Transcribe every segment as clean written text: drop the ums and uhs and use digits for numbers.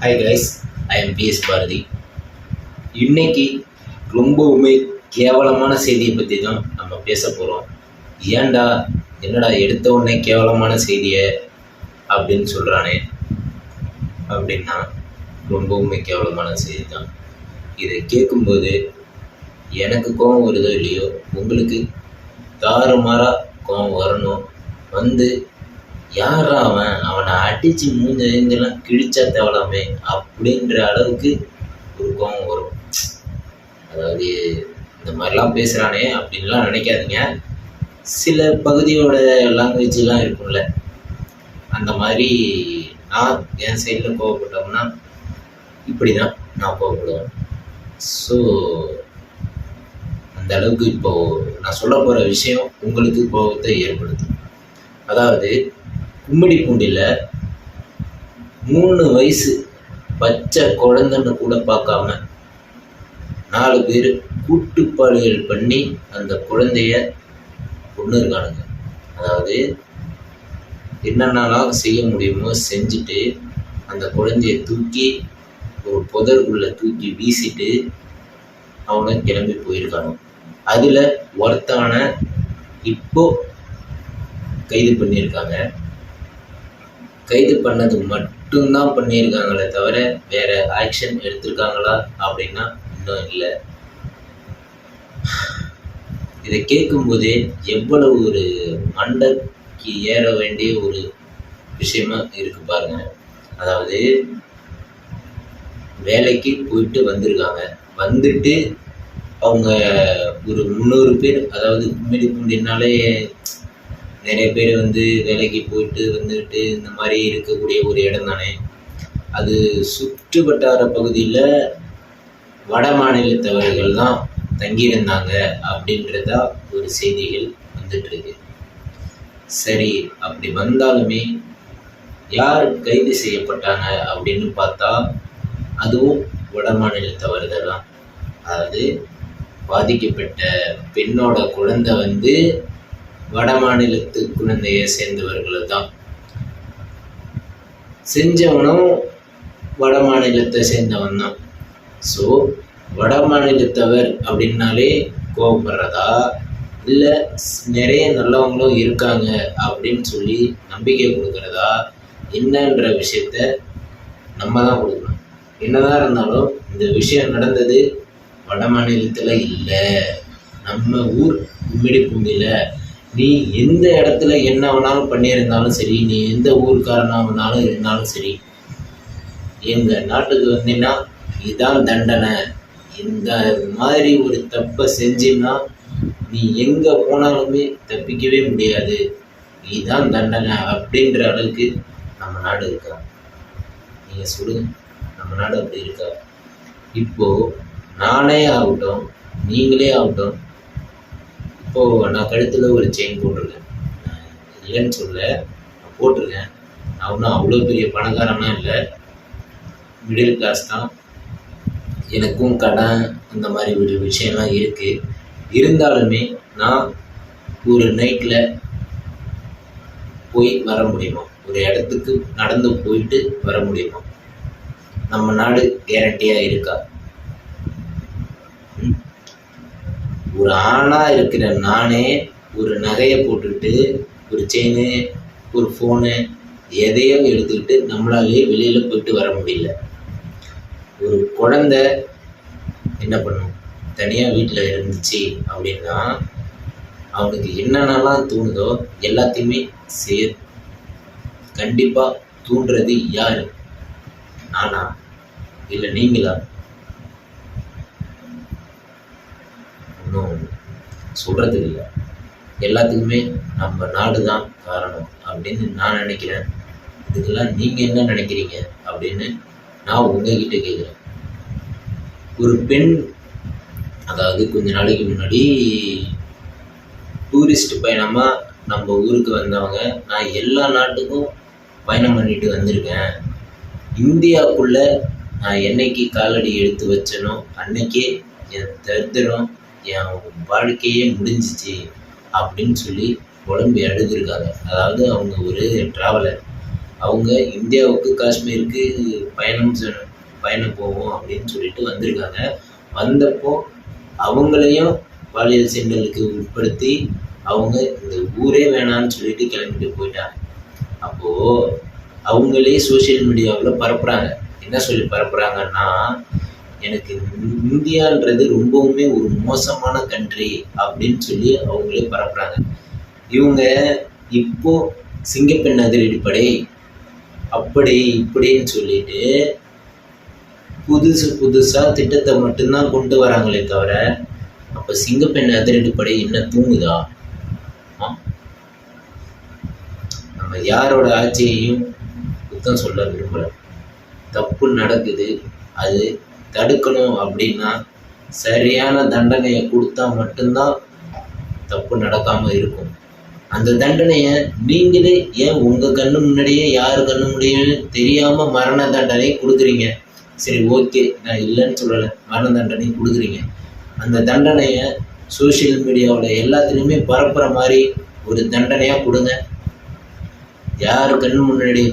Hi guys, I am P S Bharathi. இன்னைக்கு ரொம்பவுமே கேவலமான செய்தியை பற்றி தான் நம்ம பேச போகிறோம். ஏன்டா என்னடா எடுத்த உடனே கேவலமான செய்தியை அப்படின்னு சொல்கிறானே அப்படின்னா, ரொம்பவுமே கேவலமான செய்தி தான். இதை கேட்கும்போது எனக்கு கோபம் வருதோ இல்லையோ, உங்களுக்கு தாறுமாறாக கோபம் வரணும். வந்து யாரா அவனை அடித்து மூஞ்செல்லாம் கிழிச்சா தேவலாமே அப்படின்ற அளவுக்கு ஒரு கோபம் வரும். அதாவது இந்த மாதிரிலாம் பேசுகிறானே அப்படின்லாம் நினைக்காதீங்க. சில பகுதியோட லாங்குவேஜெலாம் இருக்கும்ல, அந்த மாதிரி நான் என் சைடில் கோவப்பட்டோம்னா இப்படி தான் நான் கோவப்படுவேன். ஸோ அந்த அளவுக்கு இப்போது நான் சொல்ல போகிற விஷயம் உங்களுக்கு கோபத்தை ஏற்படுத்தும். அதாவது கும்மிடிப்பூண்டியில் 3 வயசு பச்சை குழந்தைன்னு கூட பார்க்காம 4 பேர் கூட்டுப்பாலியல் பண்ணி அந்த குழந்தைய கொண்டு இருக்கானுங்க. அதாவது என்னென்னலாம் செய்ய முடியுமோ செஞ்சுட்டு அந்த குழந்தைய தூக்கி ஒரு புதருக்குள்ளே தூக்கி வீசிட்டு அவனை கிளம்பி போயிருக்கானு. அதில் ஒருத்தான இப்போ கைது பண்ணியிருக்காங்க. கைது பண்ணது மட்டும்தான் பண்ணியிருக்காங்களே தவிர வேறு ஆக்ஷன் எடுத்திருக்காங்களா அப்படின்னா இன்னும் இல்லை. இதை கேட்கும்போதே எவ்வளவு ஒரு மண்டைக்கு ஏற வேண்டிய ஒரு விஷயமா இருக்கு பாருங்க. அதாவது வேலைக்கு போயிட்டு வந்திருக்காங்க. வந்துட்டு அவங்க ஒரு 300 பேர், அதாவது கும்மிடிப்பூண்டினாலே நிறைய பேர் வந்து வேலைக்கு போயிட்டு வந்துட்டு இந்த மாதிரி இருக்கக்கூடிய ஒரு இடம் தானே. அது சுற்று வட்டார பகுதியில் வட மாநிலத்தவர்கள் தான் தங்கியிருந்தாங்க அப்படின்றதா ஒரு செய்திகள் வந்துட்டுருக்கு. சரி, அப்படி வந்தாலுமே யார் கைது செய்யப்பட்டாங்க அப்படின்னு பார்த்தா அதுவும் வட மாநிலத்தவர்கள் தான். அதாவது பாதிக்கப்பட்ட பெண்ணோட குழந்தை வந்து வட மாநிலத்து குழந்தையை சேர்ந்தவர்கள் தான். செஞ்சவனும் வட மாநிலத்தை சேர்ந்தவன் தான். ஸோ வட மாநிலத்தவர் அப்படின்னாலே கோபப்படுறதா, இல்லை நிறைய நல்லவங்களும் இருக்காங்க அப்படின்னு சொல்லி நம்பிக்கை கொடுக்குறதா என்னன்ற விஷயத்த நம்ம தான் கொடுக்கணும். என்னதான் இருந்தாலும் இந்த விஷயம் நடந்தது வட மாநிலத்தில் இல்லை, நம்ம ஊர் கும்மிடிப்பூண்டியில். நீ எந்த இடத்துல என்ன வேணாலும் பண்ணியிருந்தாலும் சரி, நீ எந்த ஊருக்காரனாக இருந்தாலும் சரி, எங்கள் நாட்டுக்கு வந்தீங்கன்னா இதுதான் தண்டனை. இந்த மாதிரி ஒரு தப்பை செஞ்சின்னா நீ எங்கே போனாலுமே தப்பிக்கவே முடியாது, இதுதான் தண்டனை அப்படின்ற அளவுக்கு நம்ம நாடு இருக்கா? நீங்கள் சொல்லுங்க, நம்ம நாடு அப்படி இருக்கா? இப்போது நானே ஆகட்டும், நீங்களே ஆகட்டும், இப்போது நான் கழுத்தில் ஒரு செயின் போட்டிருக்கேன். இல்லைன்னு சொல்ல, நான் போட்டிருக்கேன். நான் ஒன்றும் அவ்வளோ பெரிய பணக்காரனா இல்லை, மிடில் கிளாஸ் தான். எனக்கும் கடன் இந்த மாதிரி ஒரு விஷயம்லாம் இருக்குது. இருந்தாலுமே நான் ஒரு நைட்டில் போய் வர முடியுமா? ஒரு இடத்துக்கு நடந்து போயிட்டு வர முடியுமா? நம்ம நாடு கேரண்டியாக இருக்கா? ஒரு ஆணாக இருக்கிற நானே ஒரு நகையை போட்டுக்கிட்டு, ஒரு செயின், ஒரு ஃபோனு எதையோ எடுத்துக்கிட்டு நம்மளாலேயே வெளியில் போயிட்டு வர முடியல. ஒரு குழந்தை என்ன பண்ணும்? தனியாக வீட்டில் இருந்துச்சு அப்படின்னா அவனுக்கு என்னென்னலாம் தோணுதோ எல்லாத்தையுமே செய்ய கண்டிப்பாக தூண்டுறது யார்? நானா இல்லை நீங்களா? ஒன்றும் சொல்கிறதுக்கு இல்லை. எல்லாத்துக்குமே நம்ம நாடு தான் காரணம் அப்படின்னு நான் நினைக்கிறேன். இதுக்கெல்லாம் நீங்கள் என்ன நினைக்கிறீங்க அப்படின்னு நான் உங்ககிட்ட கேட்குறேன். ஒரு பெண், அதாவது கொஞ்ச நாளைக்கு முன்னாடி டூரிஸ்ட் பயணமாக நம்ம ஊருக்கு வந்தவங்க, நான் எல்லா நாட்டுக்கும் பயணம் பண்ணிட்டு வந்திருக்கேன், இந்தியாவுக்குள்ளே நான் என்னைக்கு காலடி எடுத்து வச்சனோ அன்னைக்கே என் தரித்திரம், என் வாழ்க்கையே முடிஞ்சிச்சு அப்படின்னு சொல்லி புலம்பி அழுதுருக்காங்க. அதாவது அவங்க ஒரு ட்ராவலர். அவங்க இந்தியாவுக்கு காஷ்மீருக்கு பயணம் போவோம் அப்படின்னு சொல்லிட்டு வந்திருக்காங்க. வந்தப்போ அவங்களையும் பாலியல் சீண்டலுக்கு உட்படுத்தி அவங்க இந்த ஊரே வேணான்னு சொல்லிட்டு கிளம்பிட்டு போயிட்டாங்க. அப்போது அவங்களே சோஷியல் மீடியாவில் பரப்புகிறாங்க. என்ன சொல்லி பரப்புகிறாங்கன்னா, எனக்கு இந்தியான்றது ரொம்பவுமே ஒரு மோசமான கண்ட்ரி அப்படின்னு சொல்லி அவங்களே பரப்புகிறாங்க. இவங்க இப்போ சிங்கப்பெண் அதிரடிப்படை அப்படி இப்படின்னு சொல்லிட்டு புதுசாக திட்டத்தை மட்டும்தான் கொண்டு வராங்களே தவிர, அப்போ சிங்கப்பெண் அதிரடிப்படை என்ன தூங்குதா? நம்ம யாரோட ஆட்சியையும் குத்தம் சொல்ல விரும்பல. தப்பு நடக்குது, அது தடுக்கணும் அப்படின்னா சரியான தண்டனையை கொடுத்தா மட்டும்தான் தப்பு நடக்காமல் இருக்கும். அந்த தண்டனையை நீங்களே ஏன் உங்கள் கண்ணு முன்னாடியே யார் கண்ணு முன்னாடியே தெரியாமல் மரண தண்டனை கொடுக்குறீங்க? சரி, ஓகே, நான் இல்லைன்னு சொல்லலை, மரண தண்டனை கொடுக்குறீங்க. அந்த தண்டனையை சோஷியல் மீடியாவில் எல்லாத்துலேயுமே பரப்புகிற மாதிரி ஒரு தண்டனையாக கொடுங்க. யார் கண்ணு முன்னாடி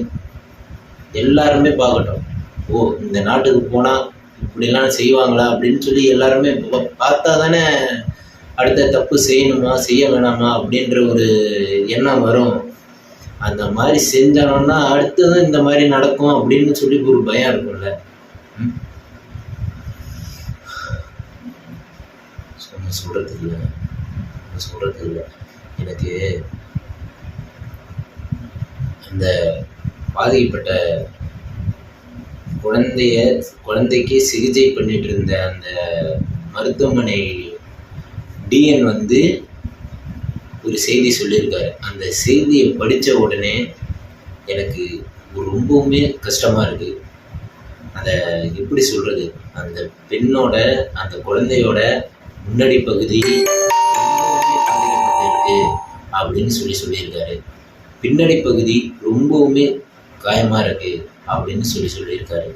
எல்லாருமே பார்க்கட்டும். ஓ, இந்த நாட்டுக்கு போனால் இப்படிலாம் செய்வாங்களா அப்படின்னு சொல்லி எல்லாருமே பார்த்தா தானே அடுத்த தப்பு செய்யணுமா செய்ய வேணாமா அப்படின்ற ஒரு எண்ணம் வரும். அந்த மாதிரி செஞ்சானோன்னா அடுத்ததும் இந்த மாதிரி நடக்கும் அப்படின்னு சொல்லி ஒரு பயம் இருக்கும்ல. சொல்கிறது இல்லை எனக்கு அந்த பாதிக்கப்பட்ட குழந்தைக்கு சிகிச்சை பண்ணிட்டு இருந்த அந்த மருத்துவமனை டிஎன் வந்து ஒரு செய்தி சொல்லியிருக்காரு. அந்த செய்தியை படித்த உடனே எனக்கு ரொம்பவுமே கஷ்டமாக இருக்குது. அதை எப்படி சொல்கிறது, அந்த பெண்ணோட அந்த குழந்தையோட முன்னாடி பகுதி ரொம்பவுமே பாதிக்கப்பட்டிருக்கு அப்படின்னு சொல்லியிருக்காரு. பின்னாடி பகுதி ரொம்பவுமே காயமாக இருக்குது அப்படின்னு சொல்லியிருக்காரு.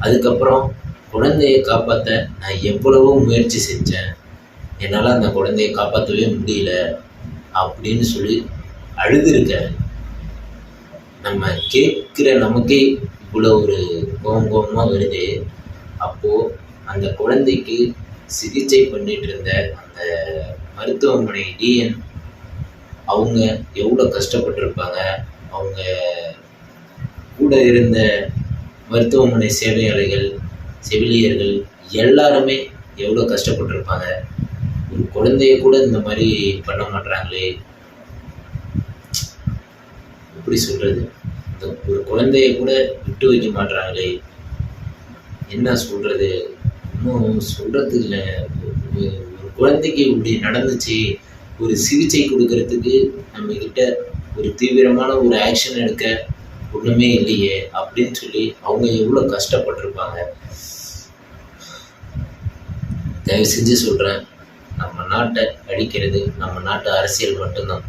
அதுக்கப்புறம் குழந்தையை காப்பாற்ற நான் எவ்வளவோ முயற்சி செஞ்சேன், என்னால் அந்த குழந்தையை காப்பாற்றவே முடியல அப்படின்னு சொல்லி அழுதுருக்காரு. நம்ம கேட்குற நமக்கே இவ்வளோ ஒரு கோபமாக வருது. அப்போது அந்த குழந்தைக்கு சிகிச்சை பண்ணிட்டு இருந்த அந்த மருத்துவமனை டிஎன் அவங்க எவ்வளோ கஷ்டப்பட்டிருப்பாங்க, அவங்க கூட இருந்த மருத்துவமனை சேவையாளர்கள், செவிலியர்கள் எல்லாருமே எவ்வளோ கஷ்டப்பட்டிருப்பாங்க. ஒரு குழந்தைய கூட இந்த மாதிரி பண்ண மாட்டாங்களே, எப்படி சொல்கிறது, இந்த ஒரு குழந்தைய கூட விட்டு வைக்க மாட்டாங்களே, என்ன சொல்கிறது, இன்னும் சொல்கிறது இல்லை. ஒரு குழந்தைக்கு இப்படி நடந்துச்சு, ஒரு சிகிச்சை கொடுக்கறதுக்கு நம்மக்கிட்ட ஒரு தீவிரமான ஒரு ஆக்ஷன் எடுக்க ஒன்றுமே இல்லையே அப்படின்னு சொல்லி அவங்க எவ்வளோ கஷ்டப்பட்டிருப்பாங்க. தயவு செஞ்சு சொல்கிறேன், நம்ம நாட்டை அழிக்கிறது நம்ம நாட்டு அரசியல் மட்டும்தான்.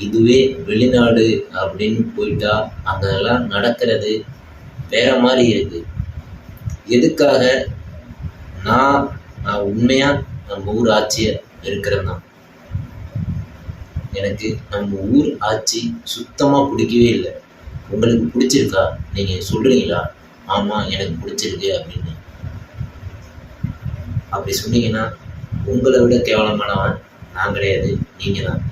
இதுவே வெளிநாடு அப்படின்னு போயிட்டா அங்கெல்லாம் நடக்கிறது வேற மாதிரி இருக்குது. எதுக்காக நான் உண்மையாக நம்ம ஊர் ஆட்சியை இருக்கிறேன் தான். எனக்கு நம்ம ஊர் ஆட்சி சுத்தமாக பிடிக்கவே இல்லை. உங்களுக்கு பிடிச்சிருக்கா? நீங்கள் சொல்கிறீங்களா ஆமாம் எனக்கு பிடிச்சிருக்கு அப்படின்னு? அப்படி சொன்னீங்கன்னா உங்களை விட கேவலமானவன் நான் கிடையாது, நீங்கள் தான்.